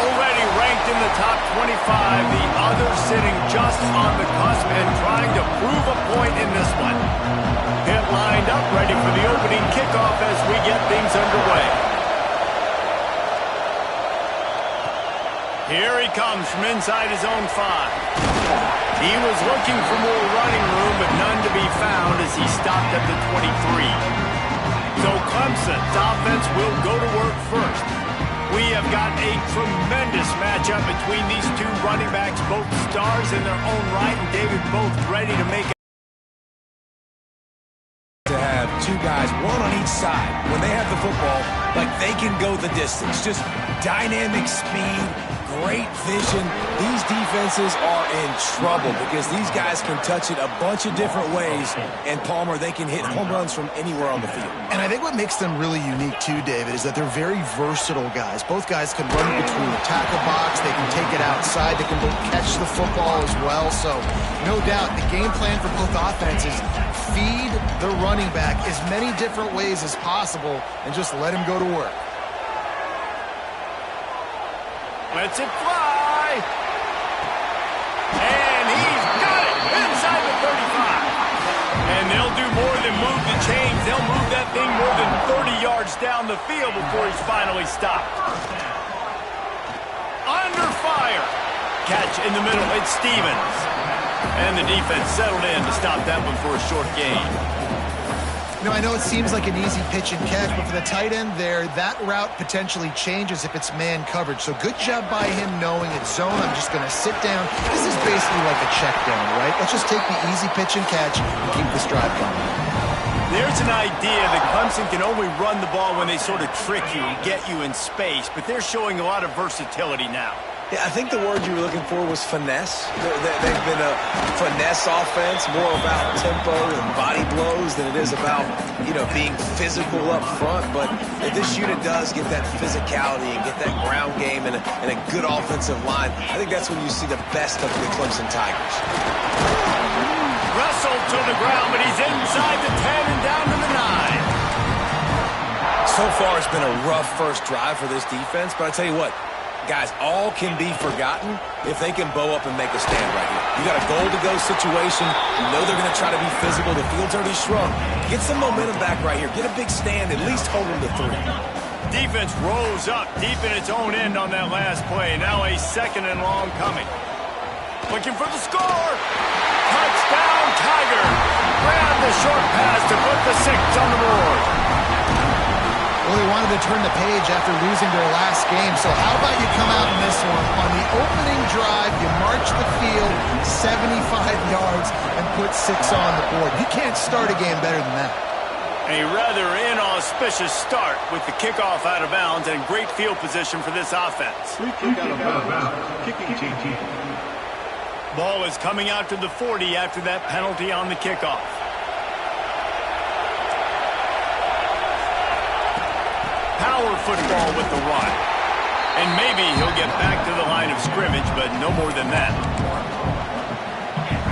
already ranked in the top 25. The others sitting just on the cusp and trying to prove a point in this one. Hit lined up, ready for the opening kickoff as we get things underway. Here he comes from inside his own 5. He was looking for more running room, but none to be found as he stopped at the 23. So Clemson's offense will go to work first. We have got a tremendous matchup between these two running backs, both stars in their own right, and David both ready to make it. To have two guys, one on each side, when they have the football, like they can go the distance. Just dynamic speed, great vision. These defenses are in trouble because these guys can touch it a bunch of different ways, and Palmer, they can hit home runs from anywhere on the field. And I think what makes them really unique too, David, is that they're very versatile guys. Both guys can run between the tackle box, they can take it outside, they can both catch the football as well. So no doubt the game plan for both offenses, feed the running back as many different ways as possible and just let him go to work. Lets it fly. And he's got it inside the 35. And they'll do more than move the chains. They'll move that thing more than 30 yards down the field before he's finally stopped. Under fire. Catch in the middle. It's Stevens. And the defense settled in to stop that one for a short gain. You know, I know it seems like an easy pitch and catch, but for the tight end there, that route potentially changes if it's man coverage. So good job by him knowing it's zone. I'm just going to sit down. This is basically like a check down, right? Let's just take the easy pitch and catch and keep this drive going. There's an idea that Clemson can only run the ball when they sort of trick you and get you in space, but they're showing a lot of versatility now. Yeah, I think the word you were looking for was finesse. They've been a finesse offense, more about tempo and body blows than it is about, being physical up front. But if this unit does get that physicality and get that ground game and a good offensive line, I think that's when you see the best of the Clemson Tigers. Wrestled to the ground, but he's inside the 10 and down to the 9. So far, it's been a rough first drive for this defense, but I tell you what, guys, all can be forgotten if they can bow up and make a stand right here. You got a goal-to-go situation. You know they're going to try to be physical. The field's already shrunk. Get some momentum back right here. Get a big stand. At least hold them to 3. Defense rose up deep in its own end on that last play. Now a 2nd and long coming. Looking for the score. Touchdown, Tiger. Grab the short pass to put the 6 on the board. Well, they wanted to turn the page after losing their last game, so how about you come out in this one? On the opening drive, you march the field 75 yards and put 6 on the board. You can't start a game better than that. A rather inauspicious start with the kickoff out of bounds and great field position for this offense. Free kick out of bounds. Kicking team. Ball is coming out to the 40 after that penalty on the kickoff. Power football with the run. And maybe he'll get back to the line of scrimmage, but no more than that.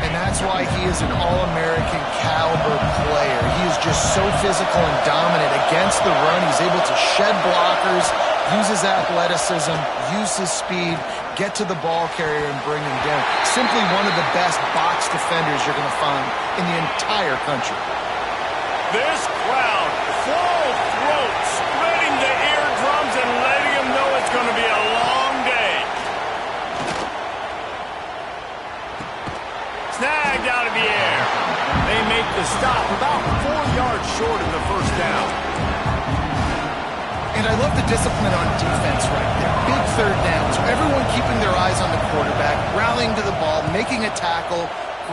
And that's why he is an All-American caliber player. He is just so physical and dominant against the run. He's able to shed blockers, use his athleticism, use his speed, get to the ball carrier and bring him down. Simply one of the best box defenders you're going to find in the entire country. This crowd, full throat, spreading the eardrums and letting them know it's going to be a long day. Snagged out of the air. They make the stop about 4 yards short of the first down. And I love the discipline on defense right there. Big third downs. Everyone keeping their eyes on the quarterback, rallying to the ball, making a tackle.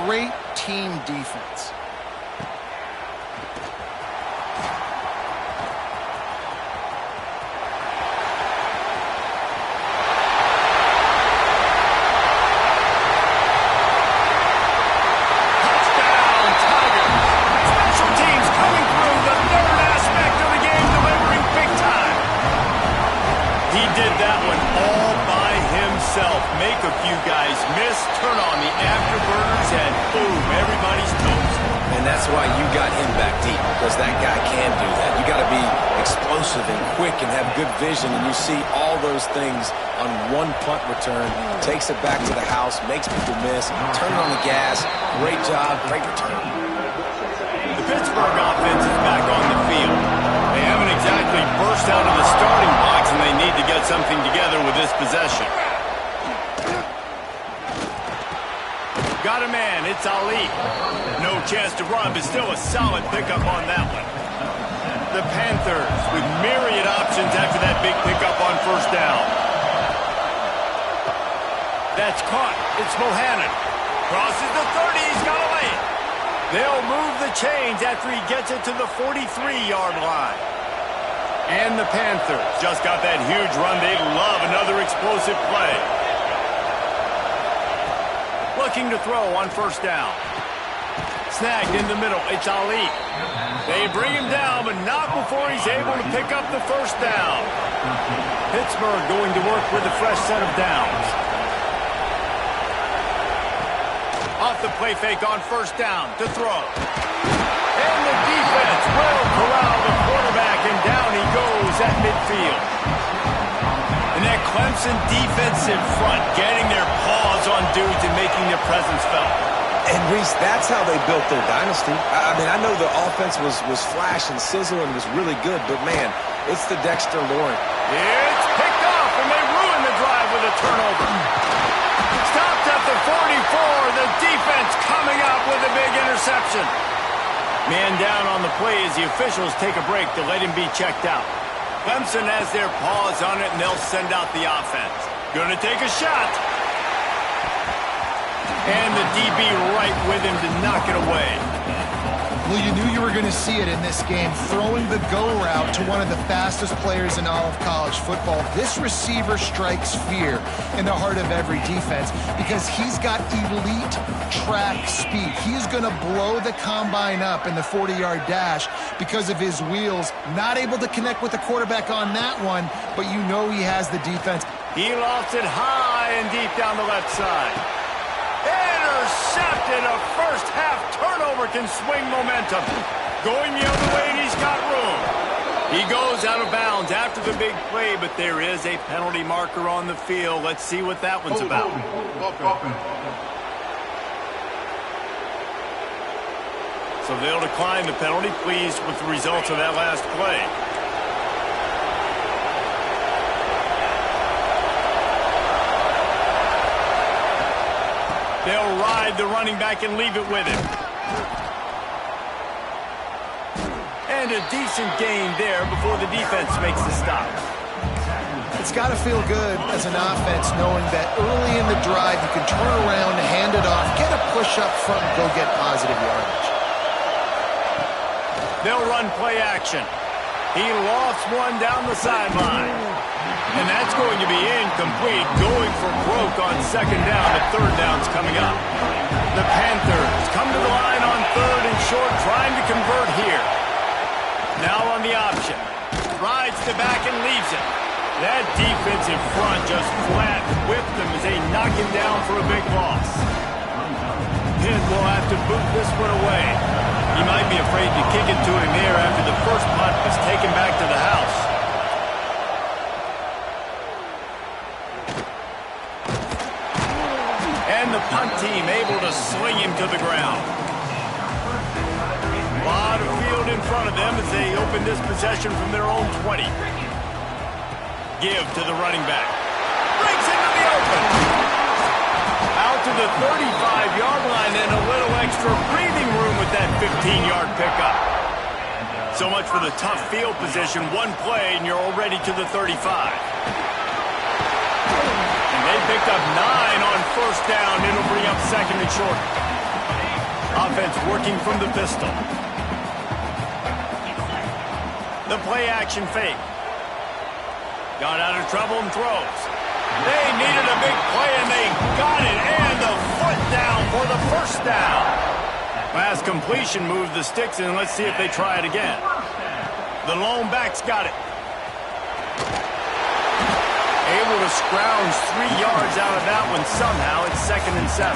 Great team defense. Make a few guys miss, turn on the afterburners, and boom, everybody's toast. And that's why you got him back deep, because that guy can do that. You got to be explosive and quick and have good vision, and you see all those things on one punt return. Takes it back to the house, makes people miss, turn it on the gas. Great job, great return. The Pittsburgh offense is back on the field. They haven't exactly burst out of the starting blocks, and they need to get something together with this possession. Got a man, it's Ali. No chance to run, but still a solid pickup on that one. The Panthers with myriad options after that big pickup on first down. That's caught. It's Bohannon. Crosses the 30. He's got to lay it. They'll move the chains after he gets it to the 43-yard line. And the Panthers just got that huge run. They love another explosive play. Looking to throw on first down. Snagged in the middle. It's Ali. They bring him down, but not before he's able to pick up the first down. Pittsburgh going to work with a fresh set of downs. Off the play fake on first down to throw. And the defense will corral the quarterback, and down he goes at midfield. And that Clemson defensive front getting their paws on dudes and making their presence felt. And, Reese, that's how they built their dynasty. I mean, I know the offense was flash and sizzle and was really good, but, man, it's the Dexter Lawrence. It's picked off, and they ruin the drive with a turnover. Stopped at the 44. The defense coming up with a big interception. Man down on the play as the officials take a break to let him be checked out. Clemson has their paws on it, and they'll send out the offense. Going to take a shot. And the DB right with him to knock it away. Well, you knew you were going to see it in this game, throwing the go route to one of the fastest players in all of college football. This receiver strikes fear in the heart of every defense because he's got elite track speed. He's going to blow the combine up in the 40-yard dash because of his wheels. Not able to connect with the quarterback on that one, but you know he has the defense. He lofts it high and deep down the left side. Intercepted. A first half turnover can swing momentum. Going the other way, and he's got room. He goes out of bounds after the big play, but there is a penalty marker on the field. Let's see what that one's about. So they'll decline the penalty, pleased with the results of that last play. They'll ride the running back and leave it with him. And a decent gain there before the defense makes the stop. It's got to feel good as an offense knowing that early in the drive you can turn around, hand it off, get a push up front, and go get positive yardage. They'll run play action. He lofts one down the sideline. And that's going to be incomplete, going for broke on second down. The third down's coming up. The Panthers come to the line on third and short, trying to convert here. Now on the option. Rides the back and leaves it. That defense in front just flat whipped them as they knock him down for a big loss. Pitt will have to boot this one away. He might be afraid to kick it to him there after the first punt was taken back to the house. And the punt team able to sling him to the ground. A lot of field in front of them as they open this possession from their own 20. Give to the running back. Breaks into the open. Out to the 35-yard line and a little extra breathing room with that 15-yard pickup. So much for the tough field position. One play and you're already to the 35. They picked up 9 on first down. It'll bring up second and short. Offense working from the pistol. The play action fake. Got out of trouble and throws. They needed a big play and they got it. And the foot down for the first down. Last completion moved the sticks in. Let's see if they try it again. The lone back's got it. Able to scrounge 3 yards out of that one somehow. It's second and 7.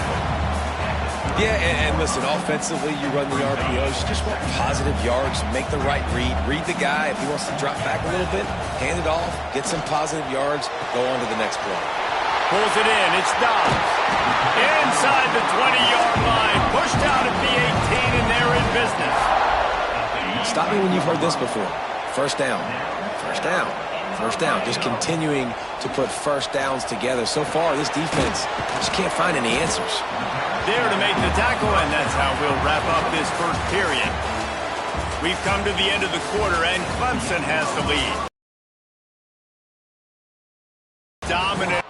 Yeah, and listen, offensively, you run the RPOs. You just want positive yards, make the right read the guy. If he wants to drop back a little bit, hand it off, get some positive yards, go on to the next play. Pulls it in. It's Dobbs. Inside the 20-yard line. Pushed out at the 18, and they're in business. Stop me when you've heard this before. First down. First down. First down. Just continuing to put first downs together. So far, this defense just can't find any answers. There to make the tackle, and that's how we'll wrap up this first period. We've come to the end of the quarter, and Clemson has the lead. Dominant.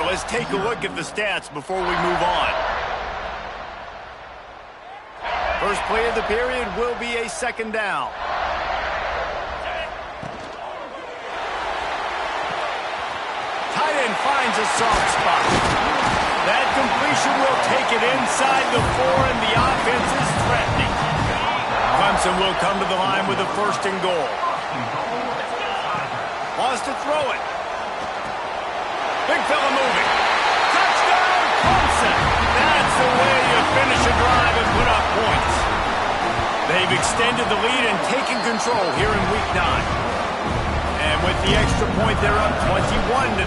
Let's take a look at the stats before we move on. First play of the period will be a second down. Tight end finds a soft spot. That completion will take it inside the 4, and the offense is threatening. Clemson will come to the line with a first and goal. Wants to throw it. Big fella moving. Touchdown, Clemson. That's the way you finish a drive and put up points. They've extended the lead and taken control here in Week 9. And with the extra point, they're up 21-0.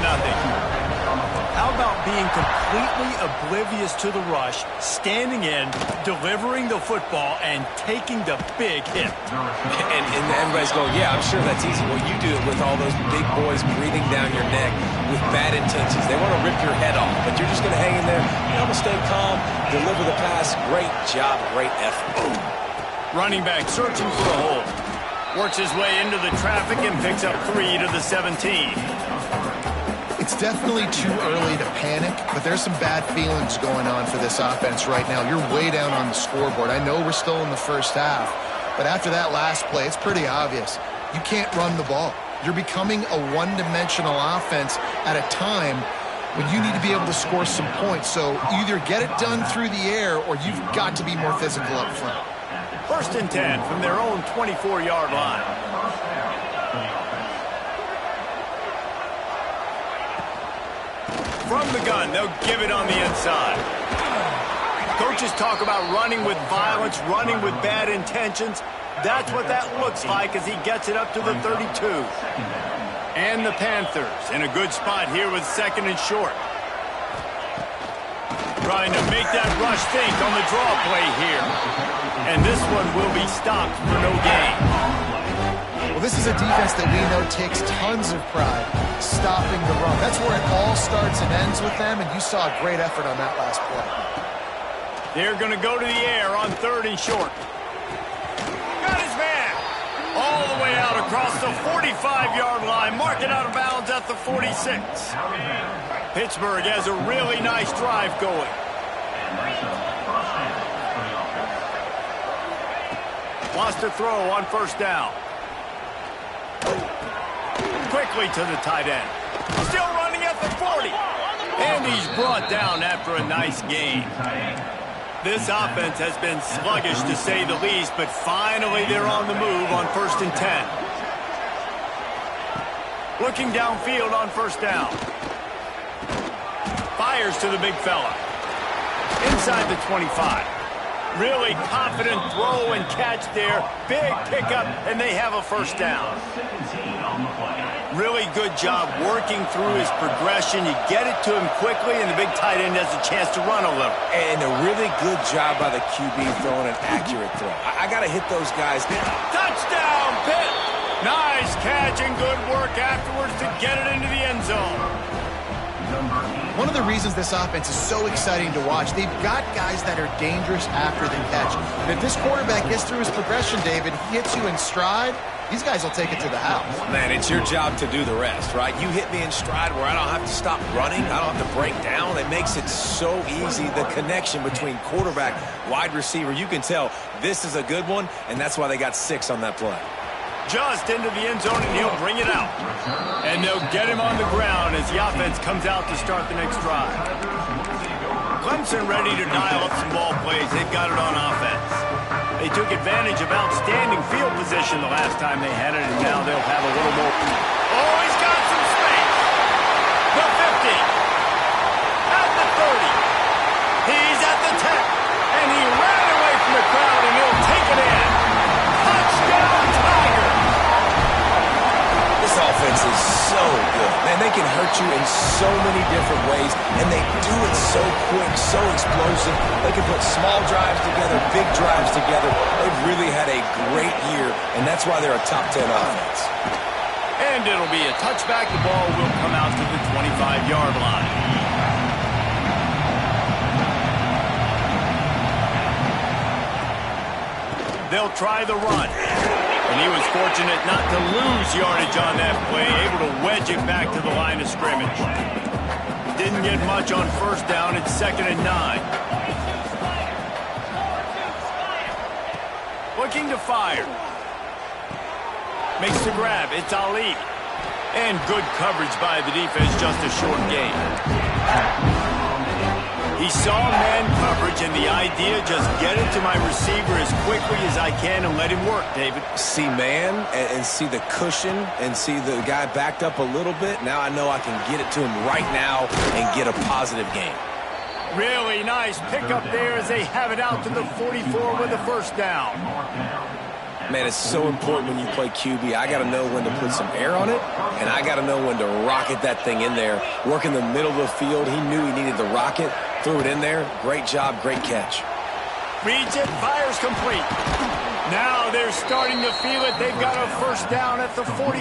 How about being completely oblivious to the rush, standing in, delivering the football, and taking the big hit? And everybody's going, yeah, I'm sure that's easy. Well, you do it with all those big boys breathing down your neck with bad intentions. They want to rip your head off, but you're just going to hang in there. You're going to stay calm, deliver the pass. Great job, great effort. Running back searching for a hole. Works his way into the traffic and picks up 3 to the 17. It's definitely too early to panic, but there's some bad feelings going on for this offense right now. You're way down on the scoreboard. I know we're still in the first half, but after that last play, it's pretty obvious. You can't run the ball. You're becoming a one-dimensional offense at a time when you need to be able to score some points. So either get it done through the air or you've got to be more physical up front. First and 10 from their own 24-yard line. From the gun, they'll give it on the inside. Coaches talk about running with violence, running with bad intentions. That's what that looks like as he gets it up to the 32. And the Panthers in a good spot here with second and short. Trying to make that rush think on the draw play here. And this one will be stopped for no gain. Well, this is a defense that we know takes tons of pride stopping the run. That's where it all starts and ends with them, and you saw a great effort on that last play. They're going to go to the air on third and short. Got his man all the way out across the 45-yard line. Mark it out of bounds at the 46. Pittsburgh has a really nice drive going. Wants to throw on first down. Quickly to the tight end. Still running at the 40. And he's brought down after a nice gain. This offense has been sluggish to say the least, but finally they're on the move on 1st and 10. Looking downfield on first down. Fires to the big fella. Inside the 25. Really confident throw and catch there. Big pickup, and they have a first down. Really good job working through his progression. You get it to him quickly, and the big tight end has a chance to run a little. And a really good job by the QB throwing an accurate throw. I got to hit those guys. Touchdown, Pitt! Nice catch and good work afterwards to get it into the end zone. One of the reasons this offense is so exciting to watch, they've got guys that are dangerous after the catch. And if this quarterback gets through his progression, David, he hits you in stride, these guys will take it to the house. Man, it's your job to do the rest, right? You hit me in stride where I don't have to stop running. I don't have to break down. It makes it so easy, the connection between quarterback, wide receiver. You can tell this is a good one, and that's why they got 6 on that play. Just into the end zone, and he'll bring it out. And they'll get him on the ground as the offense comes out to start the next drive. Clemson ready to dial up some ball plays. They've got it on offense. They took advantage of outstanding field position the last time they had it, and now they'll have a little more. Oh, he's got some space. The 50. At the 30. He's at the 10. And he ran away from the crowd, and he'll take it in. Touchdown, Tiger. This offense is so good. Man, they can hurt you in so many different ways, and they do it so quick, so explosive. They can put small drives together, big drives together. They've really had a great year, and that's why they're a top 10 offense. And it'll be a touchback. The ball will come out to the 25-yard line. They'll try the run. And he was fortunate not to lose yardage on that play, able to wedge it back to the line of scrimmage. Didn't get much on first down. It's 2nd and 9. Looking to fire. Makes the grab. It's Ali. And good coverage by the defense, just a short gain. He saw man coverage, and the idea, just get it to my receiver as quickly as I can and let him work, David. See man and see the cushion and see the guy backed up a little bit. Now I know I can get it to him right now and get a positive gain. Really nice pickup there as they have it out to the 44 with a first down. Man, it's so important when you play QB. I got to know when to put some air on it, and I got to know when to rocket that thing in there. Work in the middle of the field. He knew he needed the rocket. Threw it in there. Great job, great catch. Reads it, fires complete. Now they're starting to feel it. They've got a first down at the 44.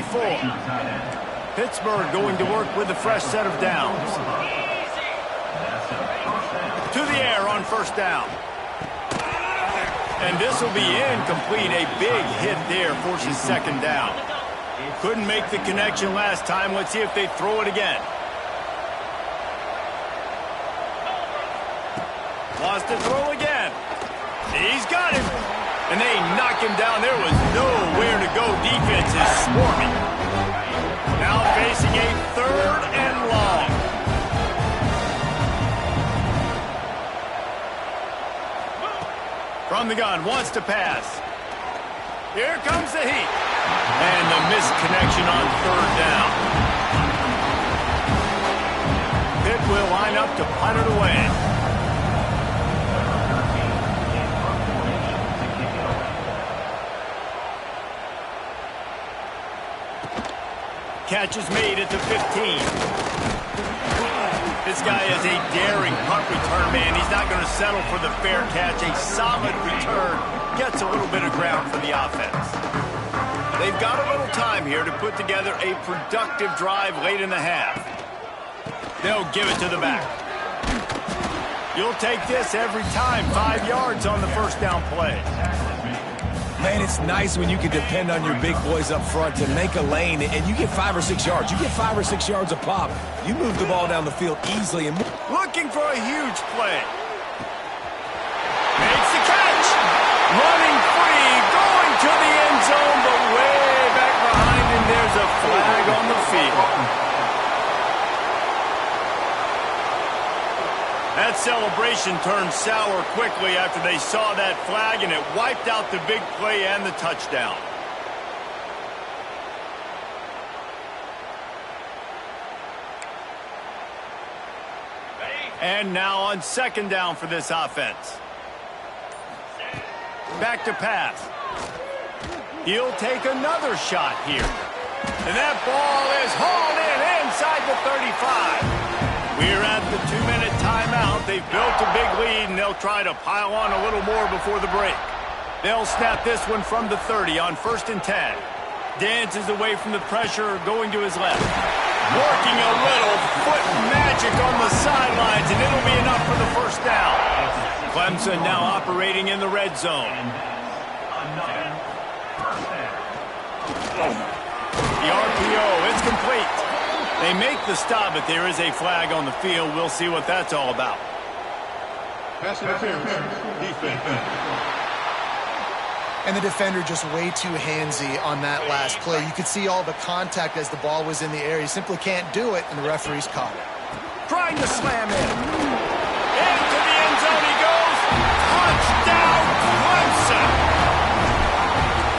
Pittsburgh going to work with a fresh set of downs. To the air on first down. And this will be incomplete. A big hit there forces 2nd down. Couldn't make the connection last time. Let's see if they throw it again. Wants to throw again. He's got him. And they knock him down. There was nowhere to go. Defense is swarming. Now facing a 3rd and long. From the gun, wants to pass. Here comes the heat. And the missed connection on 3rd down. Pitt will line up to punt it away. Catch is made at the 15. This guy is a daring punt return man. He's not going to settle for the fair catch. A solid return. Gets a little bit of ground for the offense. They've got a little time here to put together a productive drive late in the half. They'll give it to the back. You'll take this every time. 5 yards on the first down play. Man, it's nice when you can depend on your big boys up front to make a lane, and you get 5 or 6 yards. You get 5 or 6 yards a pop. You move the ball down the field easily. And looking for a huge play. Makes the catch. Running free, going to the end zone, but way back behind him, there's a flag on the field. That celebration turned sour quickly after they saw that flag, and it wiped out the big play and the touchdown. And now on second down for this offense. Back to pass. He'll take another shot here. And that ball is hauled in inside the 35. We're at the 2-minute timeout. They've built a big lead, and they'll try to pile on a little more before the break. They'll snap this one from the 30 on 1st and 10. Dances away from the pressure, going to his left. Working a little foot magic on the sidelines, and it'll be enough for the first down. Clemson now operating in the red zone. The RPO is complete. They make the stop, but there is a flag on the field. We'll see what that's all about. Pass interference. Defense. And the defender just way too handsy on that last play. You could see all the contact as the ball was in the air. He simply can't do it, and the referee's caught it. Trying to slam in. Into the end zone he goes. Touchdown, Clemson.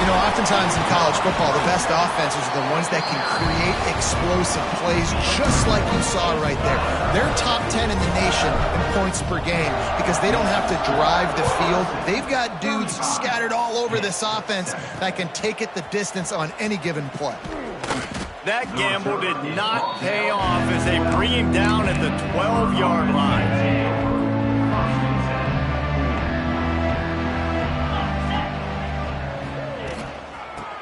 You know, oftentimes in college football, the best offenses are the ones that can create explosive plays, just like you saw right there. They're top 10 in the nation in points per game because they don't have to drive the field. They've got dudes scattered all over this offense that can take it the distance on any given play. That gamble did not pay off as they bring him down at the 12-yard line.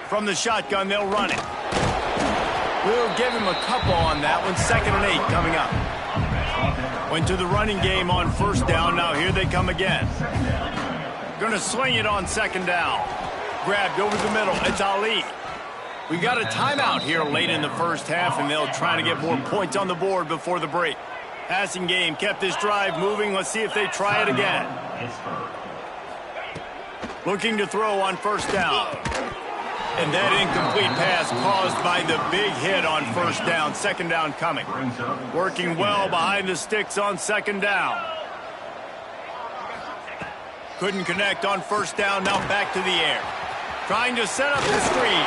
From the shotgun, they'll run it. We'll give him a couple on that one. 2nd and 8 coming up. Went to the running game on 1st down. Now here they come again. Going to swing it on 2nd down. Grabbed over the middle. It's Ali. We got a timeout here late in the first half, and they'll try to get more points on the board before the break. Passing game kept this drive moving. Let's see if they try it again. Looking to throw on 1st down. And that incomplete pass caused by the big hit on 1st down. 2nd down coming. Working well behind the sticks on 2nd down. Couldn't connect on 1st down. Now back to the air. Trying to set up the screen.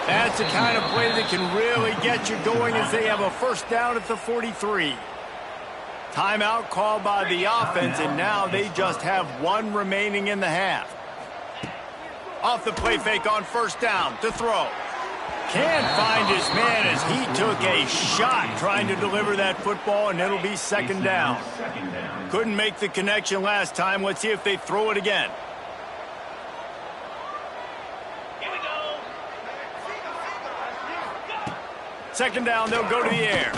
That's the kind of play that can really get you going as they have a 1st down at the 43. Timeout called by the offense, and now they just have one remaining in the half. Off the play fake on 1st down to throw. Can't find his man as he took a shot trying to deliver that football, and it'll be 2nd down. Couldn't make the connection last time. Let's see if they throw it again. Here we go. 2nd down, they'll go to the air.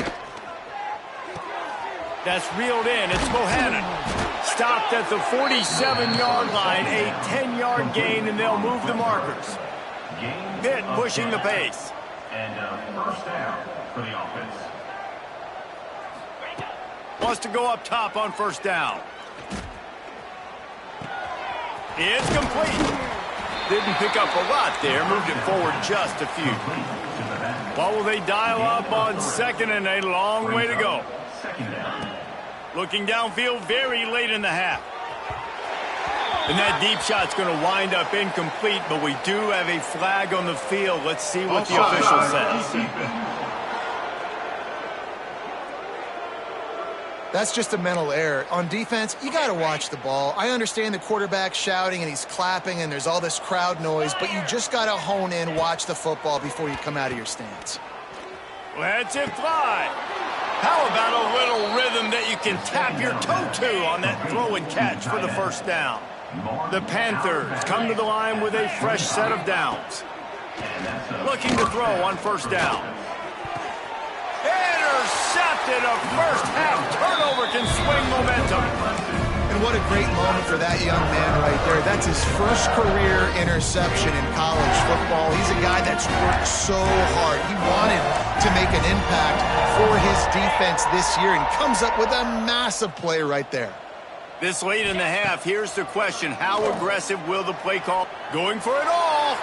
That's reeled in. It's Bohannon. Stopped at the 47-yard line, a 10-yard gain, and they'll move the markers. Pitt pushing the pace. And 1st down for the offense. Wants to go up top on 1st down. It's complete. Didn't pick up a lot there. Moved it forward just a few. What will they dial up on 2nd and a long way to go? 2nd down. Looking downfield very late in the half. And that deep shot's going to wind up incomplete, but we do have a flag on the field. Let's see what the official says. That's just a mental error. On defense, you got to watch the ball. I understand the quarterback shouting and he's clapping and there's all this crowd noise, but you just got to hone in, watch the football before you come out of your stance. Let's it fly. How about a little rhythm that you can tap your toe to on that throw and catch for the 1st down? The Panthers come to the line with a fresh set of downs. Looking to throw on 1st down. Intercepted. A first half turnover can swing momentum. And And what a great moment for that young man right there. That's his first career interception in college football. He's a guy that's worked so hard. He wanted to make an impact for his defense this year and comes up with a massive play right there. This late in the half, here's the question. How aggressive will the play call? Going for it all.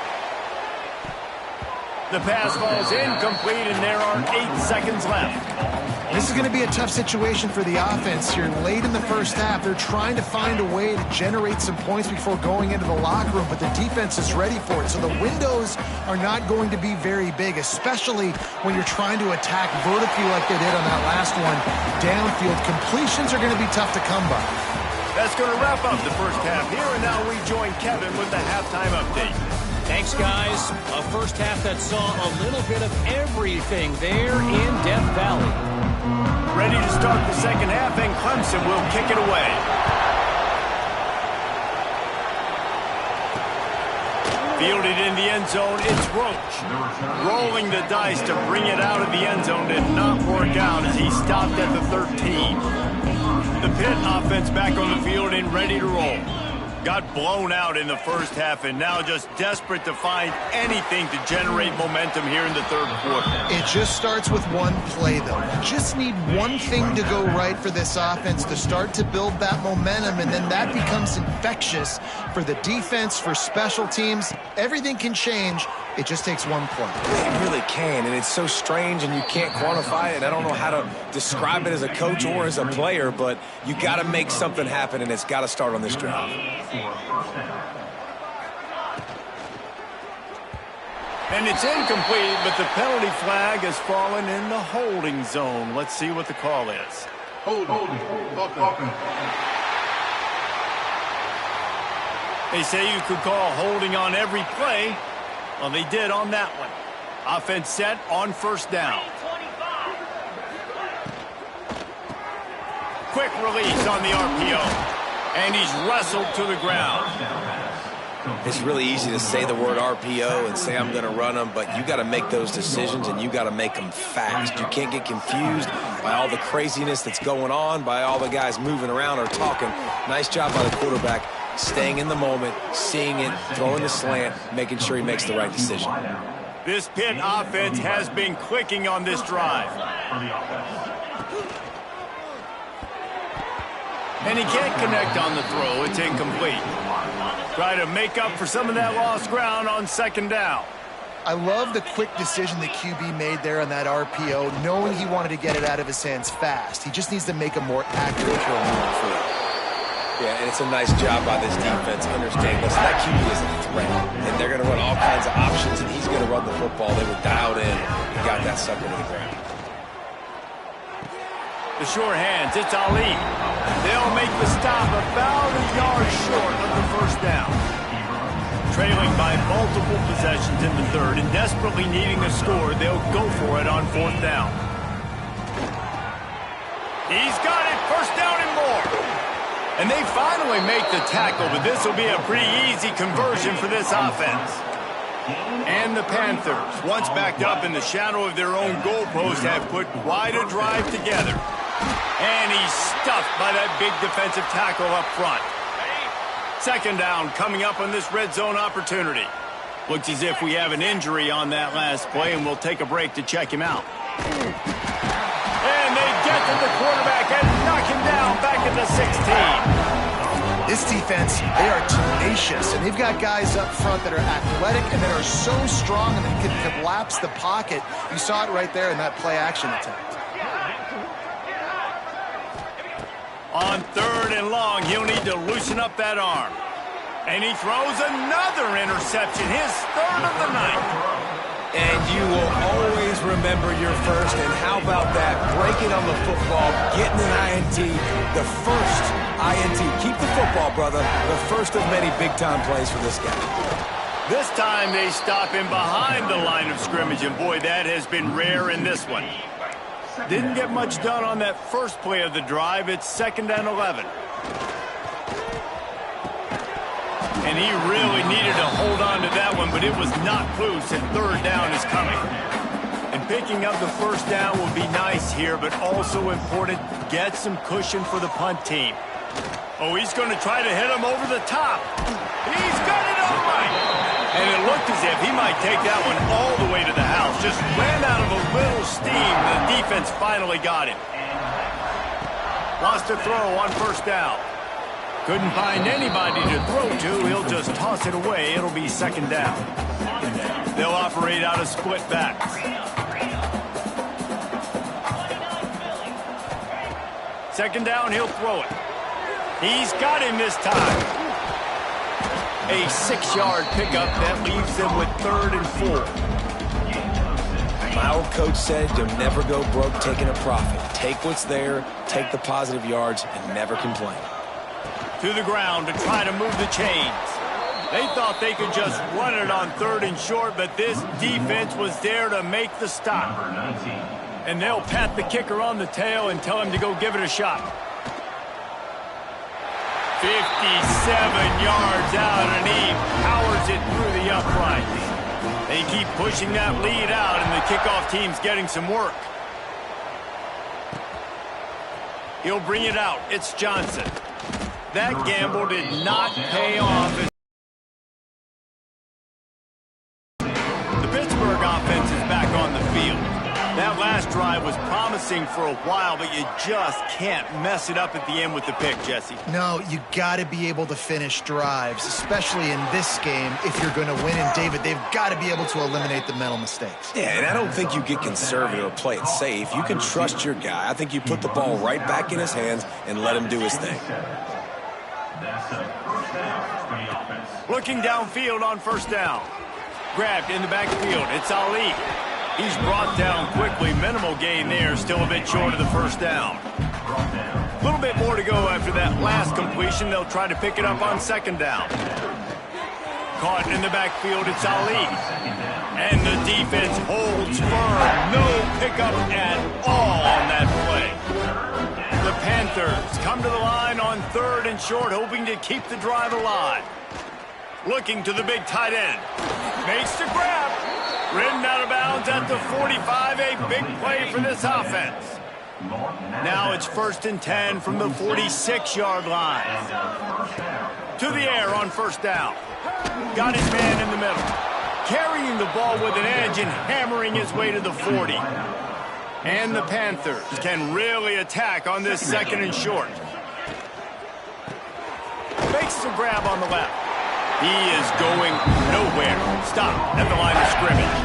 The pass falls incomplete, and there are 8 seconds left. This is going to be a tough situation for the offense here. Late in the first half, they're trying to find a way to generate some points before going into the locker room, but the defense is ready for it. So the windows are not going to be very big, especially when you're trying to attack vertically like they did on that last one. Downfield completions are going to be tough to come by. That's going to wrap up the first half here, and now we join Kevin with the halftime update. Thanks, guys. A first half that saw a little bit of everything there in Death Valley. Ready to start the second half, and Clemson will kick it away. Fielded in the end zone, it's Roach. Rolling the dice to bring it out of the end zone did not work out as he stopped at the 13. The Pitt offense back on the field and ready to roll. Got blown out in the first half and now just desperate to find anything to generate momentum here in the third quarter. It just starts with one play, though. You just need one thing to go right for this offense to start to build that momentum, and then that becomes infectious for the defense, for special teams. Everything can change. It just takes one play. It really can, and it's so strange, and you can't quantify it. I don't know how to describe it as a coach or as a player, but you got to make something happen, and it's got to start on this drive. And it's incomplete, but the penalty flag has fallen in the holding zone. Let's see what the call is. Holding. They say you could call holding on every play. Well, they did on that one. Offense set on first down. Quick release on the RPO. And he's wrestled to the ground. It's really easy to say the word RPO and say I'm going to run them, but you got to make those decisions and you got to make them fast. You can't get confused by all the craziness that's going on, by all the guys moving around or talking. Nice job by the quarterback, staying in the moment, seeing it, throwing the slant, making sure he makes the right decision. This Pitt offense has been clicking on this drive. And he can't connect on the throw. It's incomplete. Try to make up for some of that lost ground on second down. I love the quick decision the QB made there on that RPO, knowing he wanted to get it out of his hands fast. He just needs to make a more accurate throw moving forward. Yeah, and it's a nice job by this defense understanding that QB is a threat, and they're going to run all kinds of options, and he's going to run the football. They were dialed in and got that sucker to the ground. The sure hands, it's Ali. They'll make the stop about a yard short of the first down. Trailing by multiple possessions in the third and desperately needing a score, they'll go for it on fourth down. He's got it, first down and more. And they finally make the tackle, but this will be a pretty easy conversion for this offense. And the Panthers, once backed up in the shadow of their own goalpost, have put quite a drive together. And he's stuffed by that big defensive tackle up front. Second down coming up on this red zone opportunity. Looks as if we have an injury on that last play, and we'll take a break to check him out. And they get to the quarterback and knock him down back at the 16. This defense, they are tenacious, and they've got guys up front that are athletic and that are so strong and that can collapse the pocket. You saw it right there in that play-action attempt. On third and long, he'll need to loosen up that arm. And he throws another interception, his third of the night. And you will always remember your first, and how about that? Breaking on the football, getting an INT, the first INT. Keep the football, brother. The first of many big-time plays for this guy. This time they stop him behind the line of scrimmage, and boy, that has been rare in this one. Didn't get much done on that first play of the drive. It's 2nd and 11. And he really needed to hold on to that one, but it was not loose, and third down is coming. And picking up the first down will be nice here, but also important, get some cushion for the punt team. Oh, he's going to try to hit him over the top. He's got it all right. And it looked as if he might take that one all the way to the house. Just ran out of a little steam. The defense finally got him. Lost a throw on first down. Couldn't find anybody to throw to. He'll just toss it away. It'll be second down. They'll operate out of split backs. Second down, he'll throw it. He's got him this time. A 6-yard pickup that leaves them with 3rd and 4. My old coach said you'll never go broke taking a profit. Take what's there, take the positive yards, and never complain. To the ground to try to move the chains. They thought they could just run it on 3rd and short, but this defense was there to make the stop. And they'll pat the kicker on the tail and tell him to go give it a shot. 57 yards out, and he powers it through the uprights. They keep pushing that lead out, and the kickoff team's getting some work. He'll bring it out. It's Johnson. That gamble did not pay off. The Pittsburgh offense is back on the field. That last drive was promising for a while, but you just can't mess it up at the end with the pick, Jesse. No, you got to be able to finish drives, especially in this game if you're going to win. And, David, they've got to be able to eliminate the mental mistakes. Yeah, and I don't think you get conservative or play it safe. You can trust your guy. I think you put the ball right back in his hands and let him do his thing. Looking downfield on first down. Grabbed in the backfield. It's Ali. He's brought down quickly. Minimal gain there. Still a bit short of the first down. A little bit more to go after that last completion. They'll try to pick it up on second down. Caught in the backfield. It's Ali. And the defense holds firm. No pickup at all on that play. The Panthers come to the line on 3rd and short, hoping to keep the drive alive. Looking to the big tight end. Makes the grab. Ridden out of bounds at the 45. A big play for this offense. Now it's 1st and 10 from the 46-yard line. To the air on first down. Got his man in the middle. Carrying the ball with an edge and hammering his way to the 40. And the Panthers can really attack on this 2nd and short. Makes the grab on the left. He is going nowhere. Stop at the line of scrimmage.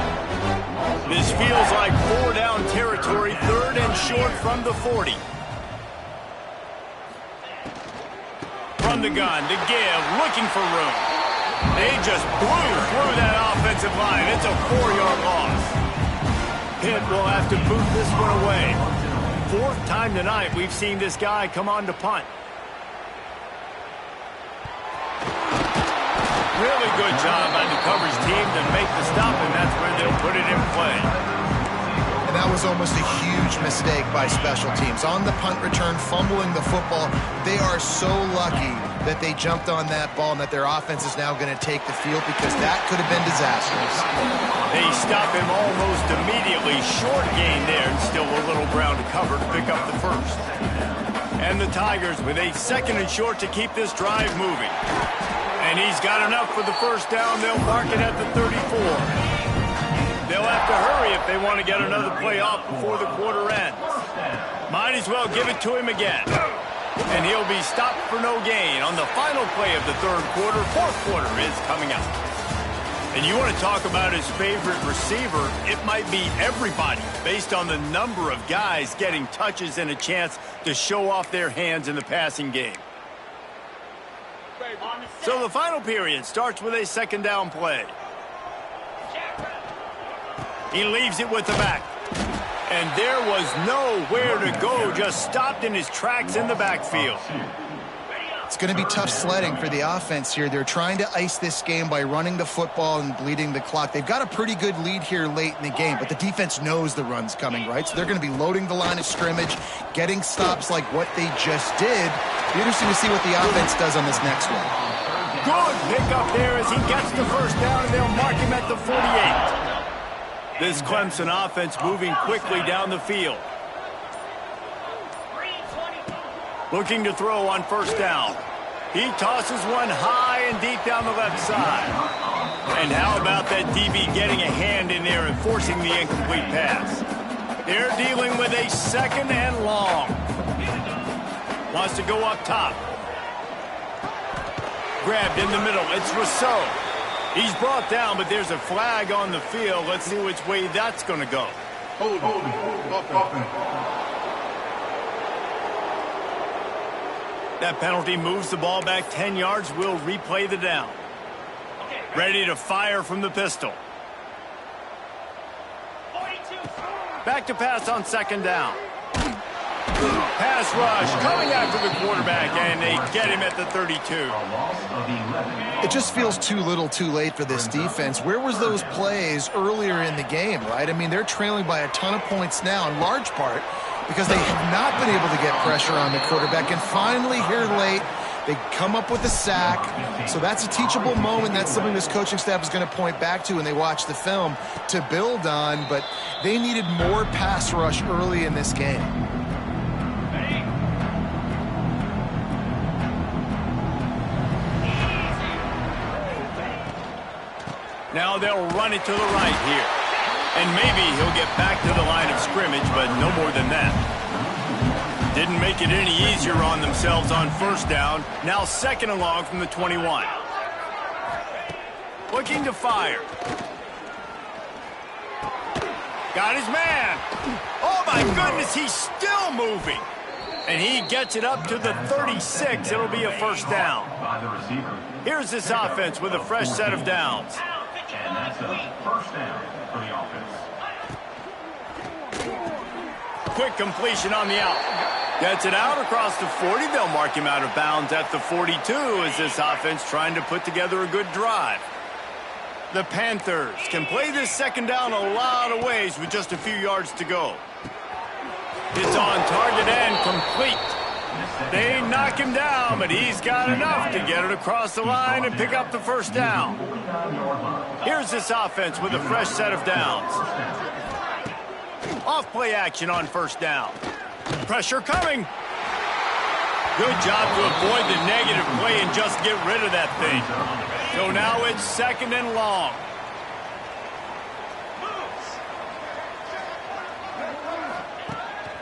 This feels like 4-down territory, 3rd and short from the 40. From the gun to give, looking for room. They just blew through that offensive line. It's a 4-yard loss. Pitt will have to boot this one away. 4th time tonight we've seen this guy come on to punt. Really good job by the coverage team to make the stop, and that's where they'll put it in play. And that was almost a huge mistake by special teams. On the punt return, fumbling the football, they are so lucky that they jumped on that ball and that their offense is now going to take the field, because that could have been disastrous. They stop him almost immediately. Short gain there, and still a little ground to cover to pick up the first. And the Tigers with a 2nd and short to keep this drive moving. And he's got enough for the first down. They'll mark it at the 34. They'll have to hurry if they want to get another play off before the quarter ends. Might as well give it to him again. And he'll be stopped for no gain on the final play of the 3rd quarter. 4th quarter is coming up. And you want to talk about his favorite receiver, it might be everybody based on the number of guys getting touches and a chance to show off their hands in the passing game. So the final period starts with a 2nd down play. He leaves it with the back. And there was nowhere to go, just stopped in his tracks in the backfield. It's going to be tough sledding for the offense here. They're trying to ice this game by running the football and bleeding the clock. They've got a pretty good lead here late in the game, but the defense knows the run's coming, right? So they're going to be loading the line of scrimmage, getting stops like what they just did. It'll be interesting to see what the offense does on this next one. Good pickup there as he gets the first down, and they'll mark him at the 48. This Clemson offense moving quickly down the field. Looking to throw on first down. He tosses one high and deep down the left side. And how about that DB getting a hand in there and forcing the incomplete pass? They're dealing with a second and long. Wants to go up top. Grabbed in the middle. It's Rousseau. He's brought down, but there's a flag on the field. Let's see which way that's going to go. That penalty moves the ball back 10 yards. We'll replay the down. Ready to fire from the pistol. Back to pass on second down. Pass rush coming after the quarterback, and they get him at the 32. It just feels too little too late for this defense. Where was those plays earlier in the game, right? I mean, they're trailing by a ton of points now, in large part because they have not been able to get pressure on the quarterback. And finally, here late, they come up with a sack. So that's a teachable moment. That's something this coaching staff is going to point back to when they watch the film to build on. But they needed more pass rush early in this game. Now they'll run it to the right here. And maybe he'll get back to the line of scrimmage, but no more than that. Didn't make it any easier on themselves on first down. Now second and long from the 21. Looking to fire. Got his man. Oh, my goodness, he's still moving. And he gets it up to the 36. It'll be a first down. Here's this offense with a fresh set of downs. And that's a first down for the offense. Quick completion on the out. Gets it out across the 40. They'll mark him out of bounds at the 42 as this offense trying to put together a good drive. The Panthers can play this second down a lot of ways with just a few yards to go. It's on target and complete. They knock him down, but he's got enough to get it across the line and pick up the first down. Here's this offense with a fresh set of downs. Off play action on first down. Pressure coming. Good job to avoid the negative play and just get rid of that thing. So now it's second and long.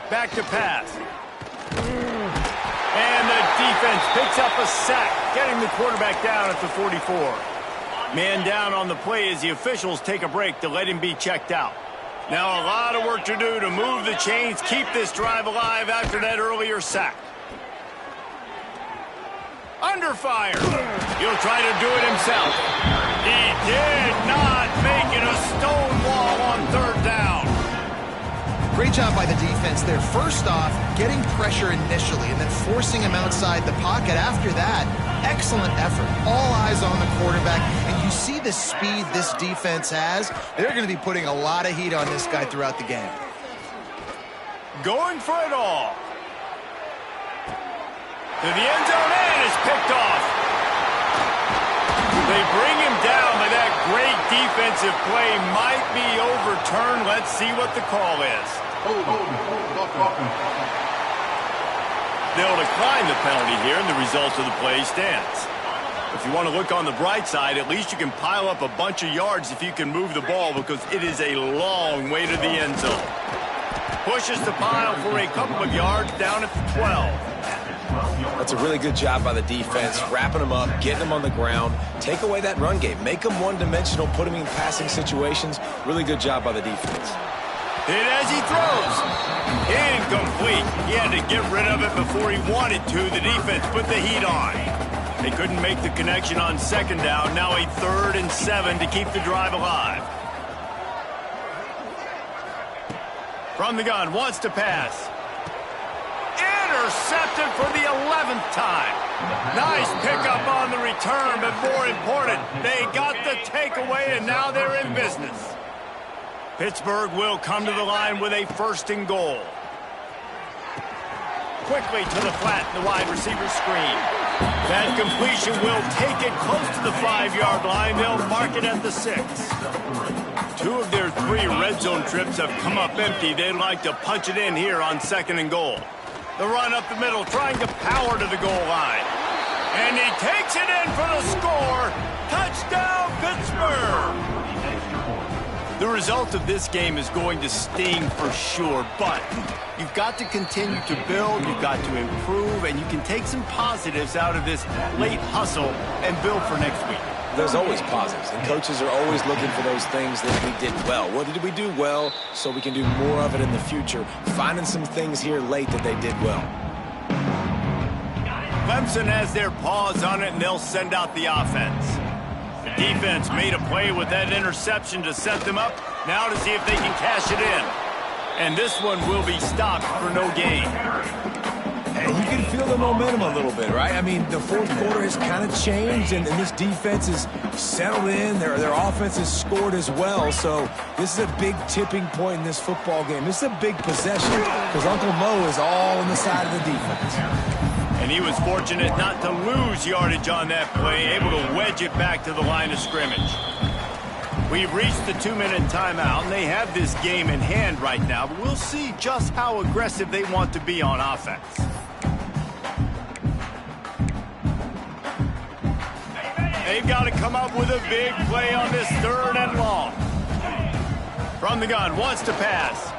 Back to pass. And the defense picks up a sack, getting the quarterback down at the 44. Man down on the play as the officials take a break to let him be checked out. Now a lot of work to do to move the chains, keep this drive alive after that earlier sack. Under fire. He'll try to do it himself. He did not make it a stone wall on third down. Great job by the defense there. First off, getting pressure initially and then forcing him outside the pocket. After that, excellent effort. All eyes on the quarterback. And you see the speed this defense has. They're going to be putting a lot of heat on this guy throughout the game. Going for it all. To the end zone and is picked off. They bring him down, but that great defensive play might be overturned. Let's see what the call is. They'll decline the penalty here, and the result of the play stands. If you want to look on the bright side, at least you can pile up a bunch of yards if you can move the ball, because it is a long way to the end zone. Pushes the pile for a couple of yards down at the 12. That's a really good job by the defense, wrapping them up, getting them on the ground, take away that run game, make them one-dimensional, put them in passing situations. Really good job by the defense. Hit as he throws. Incomplete. He had to get rid of it before he wanted to. The defense put the heat on. They couldn't make the connection on second down. Now a 3rd and 7 to keep the drive alive. From the gun, wants to pass. Intercepted for the 11th time. Nice pickup on the return, but more important, they got the takeaway, and now they're in business. Pittsburgh will come to the line with a 1st and goal. Quickly to the flat, the wide receiver screen. That completion will take it close to the 5-yard line. They'll mark it at the 6. 2 of their 3 red zone trips have come up empty. They'd like to punch it in here on 2nd and goal. The run up the middle, trying to power to the goal line. And he takes it in for the score. Touchdown, Pittsburgh. The result of this game is going to sting for sure, but you've got to continue to build, you've got to improve, and you can take some positives out of this late hustle and build for next week. There's always positives, and coaches are always looking for those things that we did well. What did we do well so we can do more of it in the future? Finding some things here late that they did well. Clemson has their paws on it, and they'll send out the offense. The defense made a play with that interception to set them up. Now to see if they can cash it in. And this one will be stopped for no gain. And you can feel the momentum a little bit, right? I mean, the fourth quarter has kind of changed, and this defense is settled in. Their offense has scored as well. So this is a big tipping point in this football game. This is a big possession because Uncle Mo is all on the side of the defense. And he was fortunate not to lose yardage on that play, able to wedge it back to the line of scrimmage. We've reached the 2-minute timeout, and they have this game in hand right now, but we'll see just how aggressive they want to be on offense. They've got to come up with a big play on this 3rd and long. From the gun, wants to pass.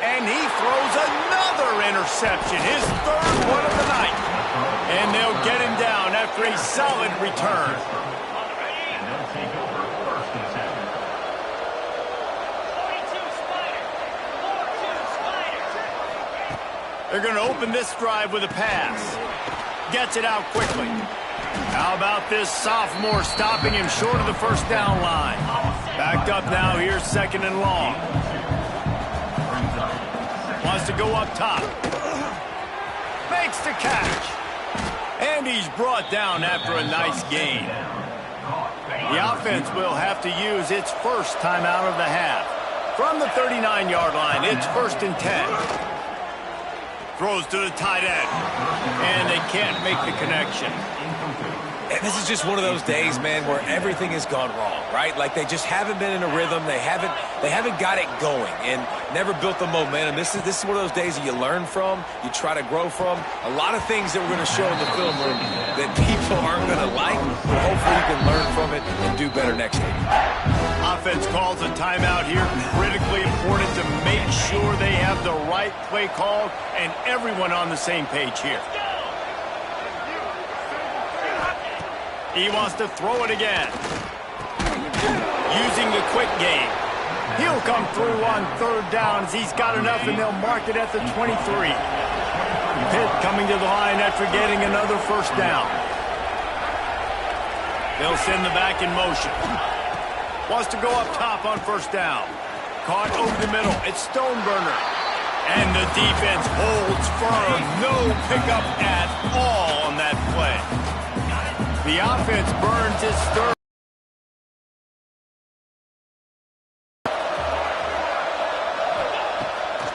And he throws another interception, his 3rd one of the night. And they'll get him down after a solid return. And they'll take over 1st and 7. They're going to open this drive with a pass. Gets it out quickly. How about this sophomore stopping him short of the 1st down line? Backed up now, here's 2nd and long. Wants to go up top. Makes the catch. And he's brought down after a nice gain. The offense will have to use its first timeout of the half. From the 39-yard line, it's 1st and 10. Throws to the tight end. And they can't make the connection. And this is just one of those days, man, where everything has gone wrong, right? Like they just haven't been in a rhythm. They haven't got it going and never built the momentum. This is one of those days that you learn from, you try to grow from. A lot of things that we're going to show in the film room that people aren't going to like, but hopefully you can learn from it and do better next week. Offense calls a timeout here. Critically important to make sure they have the right play called and everyone on the same page here. He wants to throw it again. Using the quick game. He'll come through on 3rd down as he's got enough, and they'll mark it at the 23. Pitt coming to the line after getting another 1st down. They'll send the back in motion. Wants to go up top on 1st down. Caught over the middle. It's Stoneburner. And the defense holds firm. No pickup at all on that play. The offense burns its 3rd.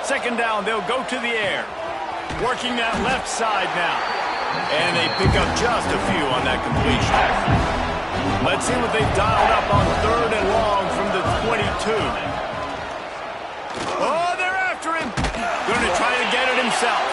Second down, they'll go to the air. Working that left side now. And they pick up just a few on that completion. Let's see what they've dialed up on 3rd and long from the 22. Oh, they're after him. Going to try to get it himself.